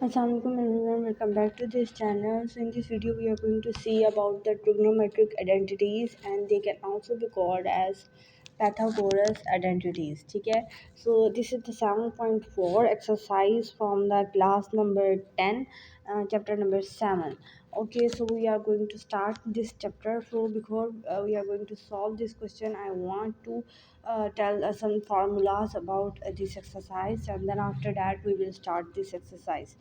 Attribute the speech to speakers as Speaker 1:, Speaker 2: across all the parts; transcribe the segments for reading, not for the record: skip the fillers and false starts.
Speaker 1: Assalamualaikum everyone, welcome back to this channel. So in this video we are going to see about the trigonometric identities and they can also be called as Pythagoras identities. ठीक है, so this is the 7.4 exercise from the class number 10, chapter number 7. Okay, so we are going to start this chapter. So before we are going to solve this question, I want to tell some formulas about this exercise, and then after that we will start this exercise.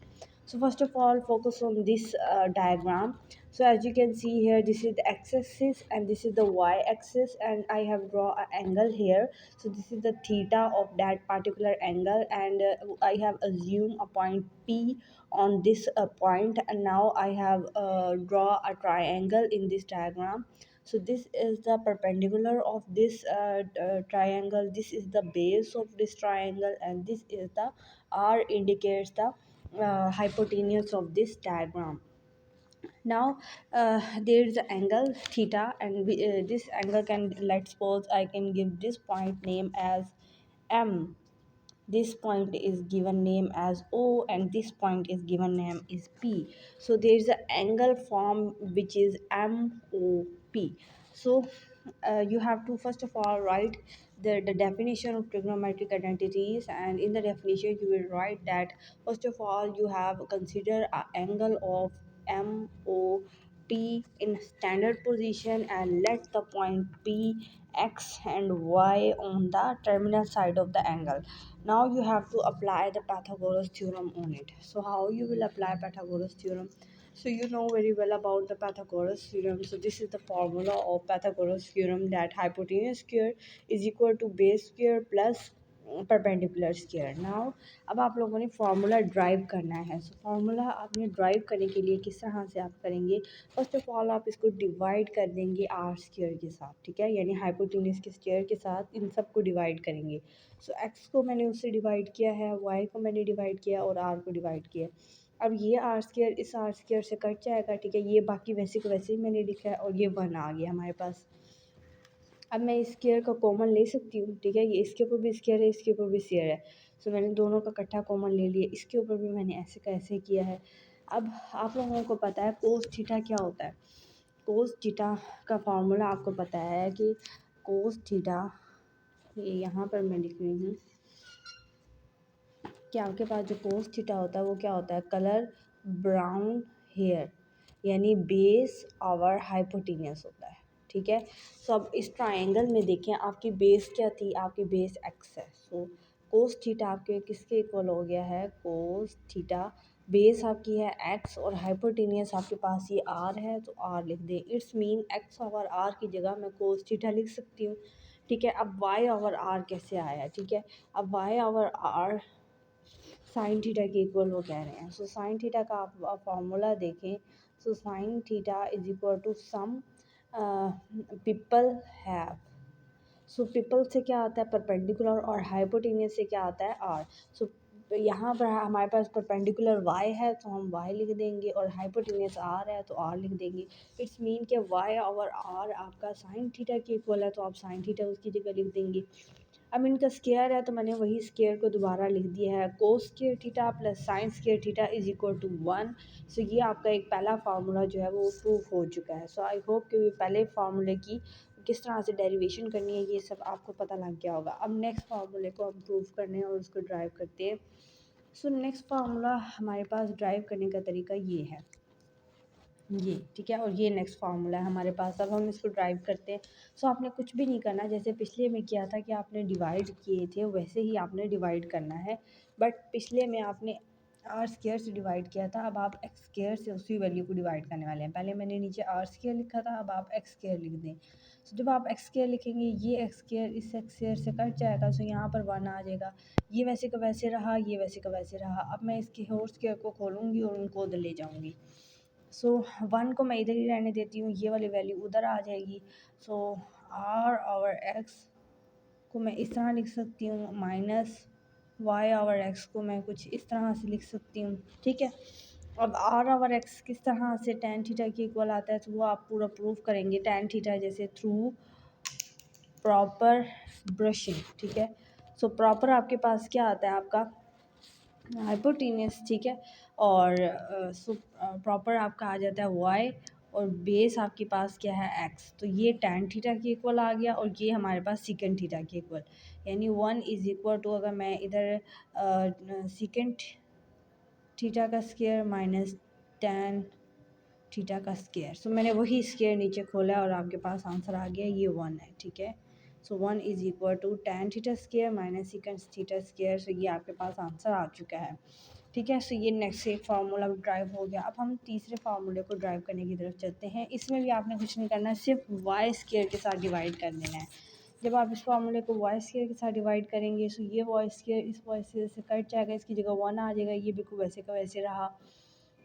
Speaker 1: So first of all, focus on this diagram. So as you can see here, this is the x-axis and this is the y-axis, and I have draw an angle here. So this is the theta of that particular angle, and I have assumed a point P on this point, and now I have draw a triangle in this diagram. So this is the perpendicular of this triangle, this is the base of this triangle, and this is the r indicates the hypotenuse of this diagram. Now there is the angle theta, and this angle can, let's suppose I can give this point name as M, this point is given name as O, and this point is given name is P. So there is an angle form which is MOP. So you have to first of all write the definition of trigonometric identities, and in the definition you will write that first of all you have consider an angle of MOP in standard position, and let the point P, X and Y on the terminal side of the angle. Now you have to apply the Pythagoras theorem on it. So how you will apply Pythagoras theorem? So you know very well about the Pythagoras theorem. So this is the formula of Pythagoras theorem, that hypotenuse square is equal to base square plus perpendicular square. Now अब आप लोगों ने formula drive करना है. So formula आपने drive करने के लिए किस तरह से आप करेंगे? फर्स्ट ऑफ ऑल आप इसको डिवाइड कर देंगे आर स्क्वायर के साथ, ठीक है, यानी हाइपोटेन्यूज के स्क्वायर के साथ इन सबको डिवाइड करेंगे. सो एक्स को मैंने उससे डिवाइड किया है, वाई को मैंने डिवाइड किया और आर को डिवाइड किया. अब ये आर स्क्वायर इस आर स्क्वायर से कट जाएगा, ठीक है, ये बाकी वैसे को वैसे ही मैंने लिखा है और ये 1 आ गया हमारे पास. अब मैं इस स्क्वायर का कॉमन ले सकती हूँ, ठीक है, ये इसके ऊपर भी स्क्वायर है, इसके ऊपर भी स्क्वायर है. सो मैंने दोनों का इकट्ठा कॉमन ले लिया, इसके ऊपर भी मैंने ऐसे का ऐसे किया है. अब आप लोगों को पता है कोस थीटा क्या होता है. कोस थीटा का फार्मूला आपको पता है कि कोस थीटा, ये यहाँ पर मैं लिख रही हूँ कि आपके पास जो कोस थीटा होता है वो क्या होता है, कलर ब्राउन हेयर, यानी बेस आवर हाइपोटेनियस होता है, ठीक है. सो अब इस ट्रायंगल में देखें, आपकी बेस क्या थी, आपकी बेस एक्स है. सो कोस थीटा आपके किसके इक्वल हो गया है, कोस थीटा बेस आपकी है एक्स और हाइपोटेनियस आपके पास ये आर है, तो आर लिख दें. It's mean x over r की जगह मैं कोस थीटा लिख सकती हूँ, ठीक है. अब वाई ओवर आर कैसे आया, ठीक है, अब y over r sine theta के इक्वल वो कह रहे हैं. सो साइन थीटा का आप फार्मूला देखें. So sine theta is equal to some people have. So people से क्या आता है, परपेंडिकुलर, और हाइपोटेनियस से क्या आता है, आर. सो यहाँ पर हमारे पास परपेंडिकुलर y है तो हम y लिख देंगे, और हाइपोटेनियस r है तो r लिख देंगे. इट्स मीन कि y ओवर r आपका साइन थीटा के इक्वल है, तो आप साइन थीटा उसकी जगह लिख देंगे. अब इनका स्केयर है तो मैंने वही स्केयर को दोबारा लिख दिया है, cos square theta plus sine square theta is equal to 1. So ये आपका एक पहला फार्मूला जो है वो प्रूफ हो चुका है. सो आई होप कि पहले फार्मूले की किस तरह से डेरिवेशन करनी है ये सब आपको पता लग गया होगा. अब नेक्स्ट फार्मूले को हम प्रूफ करने और उसको ड्राइव करते हैं. सो नेक्स्ट फार्मूला हमारे पास ड्राइव करने का तरीका ये है, ये ठीक है, और ये नेक्स्ट फार्मूला है हमारे पास. अब हम इसको ड्राइव करते हैं. सो आपने कुछ भी नहीं करना, जैसे पिछले में किया था कि आपने डिवाइड किए थे वैसे ही आपने डिवाइड करना है. बट पिछले में आपने आर स्क्वायर से डिवाइड किया था, अब आप एक्स स्क्वायर से उसी वैल्यू को डिवाइड करने वाले हैं. पहले मैंने नीचे आर स्क्वायर लिखा था, अब आप एक्स स्क्वायर लिख दें. सो जब आप एक्स स्क्वायर लिखेंगे, ये एक्स स्क्वायर इस एक्स स्क्वायर से कट जाएगा, सो यहाँ पर 1 आ जाएगा. ये वैसे का वैसे रहा, ये वैसे का वैसे रहा. अब मैं इसके होल स्क्वायर को खोलूँगी और उनको उधर ले जाऊँगी. सो 1 को मैं इधर ही रहने देती हूँ, ये वाली वैल्यू उधर आ जाएगी. सो आर ओवर एक्स को मैं इस तरह लिख सकती हूँ, माइनस वाई ओवर एक्स को मैं कुछ इस तरह से लिख सकती हूँ, ठीक है. अब आर ओवर एक्स किस तरह से टेन थीटा के इक्वल आता है, तो वो आप पूरा प्रूफ करेंगे. टेन थीटा जैसे थ्रू प्रॉपर ब्रशिंग, ठीक है. सो प्रॉपर आपके पास क्या आता है, आपका हाइपोटेन्यूस, ठीक है। और प्रॉपर आपका आ जाता है वाई, और बेस आपके पास क्या है एक्स, तो ये टैन थीटा के इक्वल आ गया, और ये हमारे पास सीकेंड थीटा के इक्वल, यानी 1 = अगर मैं इधर सीकेंड थीटा का स्क्वायर माइनस टैन थीटा का स्क्वायर, सो मैंने वही स्क्वायर नीचे खोला और आपके पास आंसर आ गया, ये 1 है, ठीक है। So 1 = tan theta square minus second theta square, so ये आपके पास आंसर आ चुका है, ठीक है। सो ये नेक्स्ट एक फार्मूला ड्राइव हो गया। अब हम तीसरे फार्मूले को ड्राइव करने की तरफ चलते हैं। इसमें भी आपने कुछ नहीं करना है, सिर्फ वाई स्क्वायर के साथ डिवाइड कर देना है। जब आप इस फार्मूले को वाई स्क्वायर के साथ डिवाइड करेंगे, सो ये वाई स्क्वायर इस वाई स्क्वायर से कट जाएगा, इसकी जगह 1 आ जाएगा, ये बिल्कुल वैसे का वैसे रहा,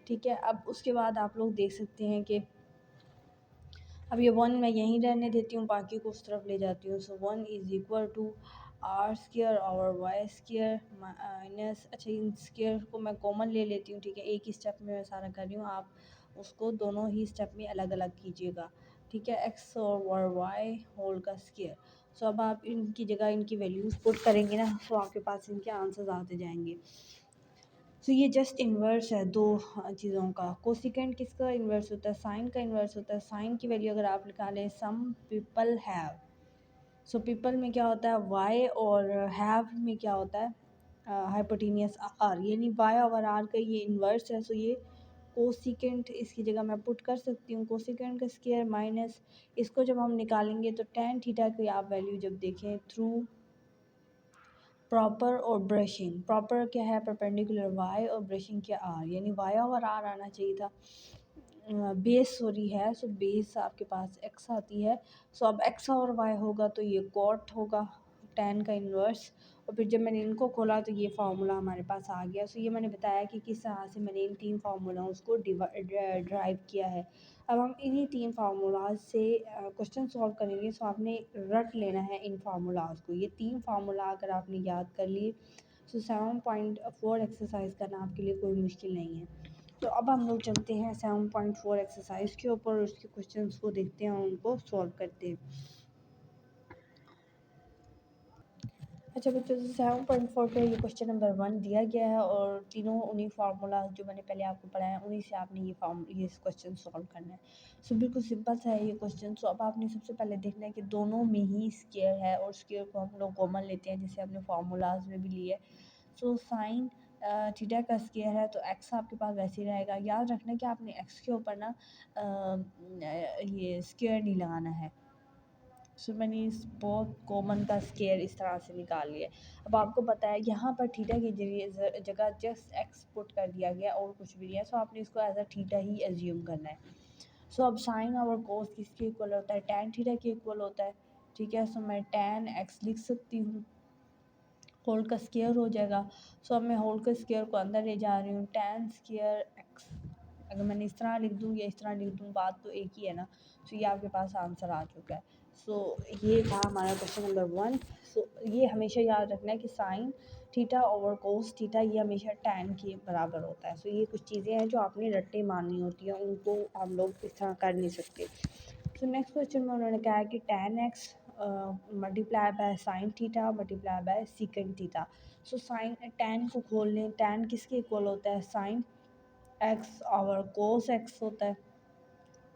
Speaker 1: ठीक है। अब उसके बाद आप लोग देख सकते हैं कि अब ये 1 मैं यहीं रहने देती हूँ, बाकी को उस तरफ ले जाती हूँ। सो 1 = आर स्क्वायर और वाई स्क्वायर माइनस, अच्छा इन स्क्वायर को मैं कॉमन ले लेती हूँ, ठीक है। एक ही स्टेप में मैं सारा कर रही हूँ, आप उसको दोनों ही स्टेप में अलग अलग कीजिएगा, ठीक है। एक्स और वाई होल का स्क्वायर। सो अब आप इनकी जगह इनकी वैल्यूज़ पुट करेंगे ना, तो आपके पास इनके आंसर्स आते जाएंगे। तो ये जस्ट इन्वर्स है दो चीज़ों का। कोसिकेंड किसका इन्वर्स होता है, साइन का इन्वर्स होता है। साइन की वैल्यू अगर आप निकालें, some people have, so people में क्या होता है वाई, और हैव में क्या होता है हाइपोटेनियस आर, यानी वाई और आर का ये इन्वर्स है। सो ये कोसिकेंट इसकी जगह मैं पुट कर सकती हूँ, कोसिकेंट का स्क्वायर माइनस, इसको जब हम निकालेंगे तो टैन थीटा की आप वैल्यू जब देखें थ्रू प्रॉपर और ब्रशिंग, प्रॉपर क्या है परपेंडिकुलर वाई, और ब्रशिंग क्या आर, यानी वाई और आर आना चाहिए था, बेस सॉरी है। सो बेस आपके पास एक्स आती है। सो अब एक्स और वाई होगा तो ये कॉट होगा टेन का इन्वर्स, और फिर जब मैंने इनको खोला तो ये फार्मूला हमारे पास आ गया। सो ये मैंने बताया कि किस तरह से मैंने इन तीन फार्मूलाज को ड्राइव किया है। अब हम इन्हीं तीन फार्मूलाज से क्वेश्चन सॉल्व करेंगे। सो आपने रट लेना है इन फार्मूलाज को, ये तीन फार्मूला अगर आपने याद कर लिए, सो 7.4 एक्सरसाइज करना आपके लिए कोई मुश्किल नहीं है। तो अब हम लोग चलते हैं 7.4 एक्सरसाइज के ऊपर, उसके क्वेश्चंस को देखते हैं और उनको सॉल्व करते हैं। अच्छा बच्चों, 7.4 पे ये क्वेश्चन नंबर 1 दिया गया है, और तीनों उन्हीं फार्मूला जो मैंने पहले आपको पढ़ाया है उन्हीं से आपने ये क्वेश्चन सॉल्व करना है। सो बिल्कुल सिंपल सा है ये क्वेश्चन। सो अब आपने सबसे पहले देखना है कि दोनों में ही स्क्वायर है, और स्क्वायर को हम लोग कॉमन लेते हैं, जैसे हमने फार्मूलाज में भी लिए। सो साइन थीटा का स्क्वायर है, तो एक्स आपके पास वैसे ही रहेगा। याद रखना कि आपने एक्स के ऊपर ना ये स्क्वायर नहीं लगाना है। सो मैंने इस बहुत कॉमन का स्क्वायर इस तरह से निकाल लिया। अब आपको पता है यहाँ पर थीटा की जगह जस्ट एक्स पुट कर दिया गया और कुछ भी नहीं है। सो आपने इसको एज अ थीटा ही एज्यूम करना है। सो अब साइन और कोस किसके इक्वल होता है, टैन थीटा के इक्वल होता है, ठीक है। सो मैं टैन एक्स लिख सकती हूँ, होल का स्क्वायर हो जाएगा। सो अब मैं होल का स्क्वायर को अंदर ले जा रही हूँ, टैन स्क्वायर एक्स, अगर मैंने इस तरह लिख दूँ या इस तरह लिख दूँ बात तो एक ही है ना। सो ये आपके पास आंसर आ चुका है। सो ये था हमारा क्वेश्चन नंबर 1। सो ये हमेशा याद रखना है कि साइन थीटा और कोस थीटा ये हमेशा टैन के बराबर होता है। सो ये कुछ चीज़ें हैं जो आपने रट्टे मारनी होती हैं, उनको हम लोग इस तरह कर नहीं सकते। सो नेक्स्ट क्वेश्चन में उन्होंने कहा है कि tan x multiply by sine theta multiply by secant theta. So sine tan को खोल लें, टैन किसके इक्वल होता है, साइन एक्स और कोस एक्स होता है।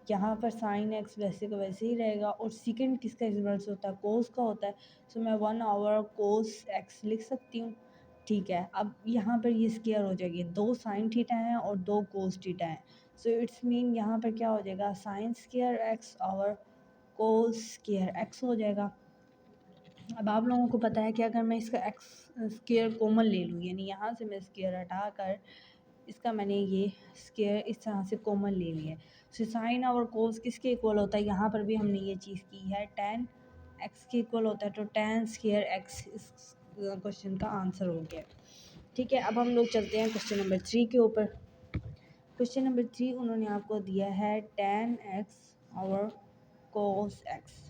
Speaker 1: यहाँ पर साइन एक्स वैसे का वैसे ही रहेगा, और सीकेंड किसका इन्वर्स होता है, कोस का होता है। सो मैं 1 कोस एक्स लिख सकती हूँ, ठीक है। अब यहाँ पर ये स्क्वायर हो जाएगी, दो साइन थीटा हैं और दो कोस थीटा हैं। सो इट्स मीन यहाँ पर क्या हो जाएगा, साइन स्क्वायर एक्स और कोस स्क्वायर एक्स हो जाएगा। अब आप लोगों को पता है कि अगर मैं इसका एक्स स्क्वायर कॉमन ले लूँ, यानी यहाँ से मैं स्क्वायर हटा कर इसका मैंने ये स्क्वायर इस तरह से कॉमन ले लिया है। सो साइन और कोस किसके इक्वल होता है, यहाँ पर भी हमने ये चीज़ की है, टैन एक्स के इक्वल होता है। तो टैन स्क्वायर एक्स इस क्वेश्चन का आंसर हो गया, ठीक है। अब हम लोग चलते हैं क्वेश्चन नंबर 3 के ऊपर। क्वेश्चन नंबर 3 उन्होंने आपको दिया है टैन एक्स और कोस एक्स।